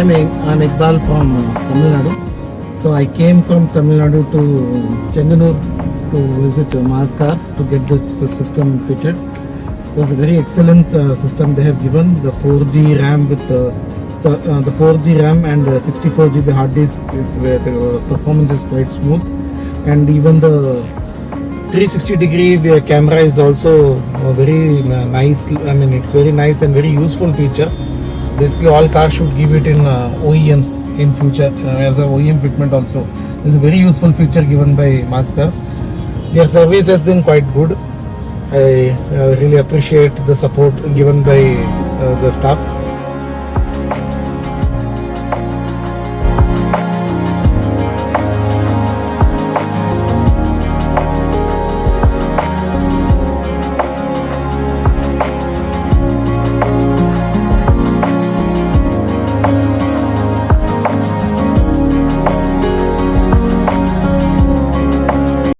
I'm Iqbal from Tamil Nadu. So I came from Tamil Nadu to Chenganur to visit maazCars to get this system fitted. It was a very excellent system they have given. The 4G RAM with the 4G RAM and 64 GB hard disk is where the performance is quite smooth, and even the 360 degree camera is also very nice. I mean, it's very nice and very useful feature. Basically, all cars should give it in OEMs in future as a OEM fitment also. It's a very useful feature given by maazCars. Their service has been quite good. I really appreciate the support given by the staff.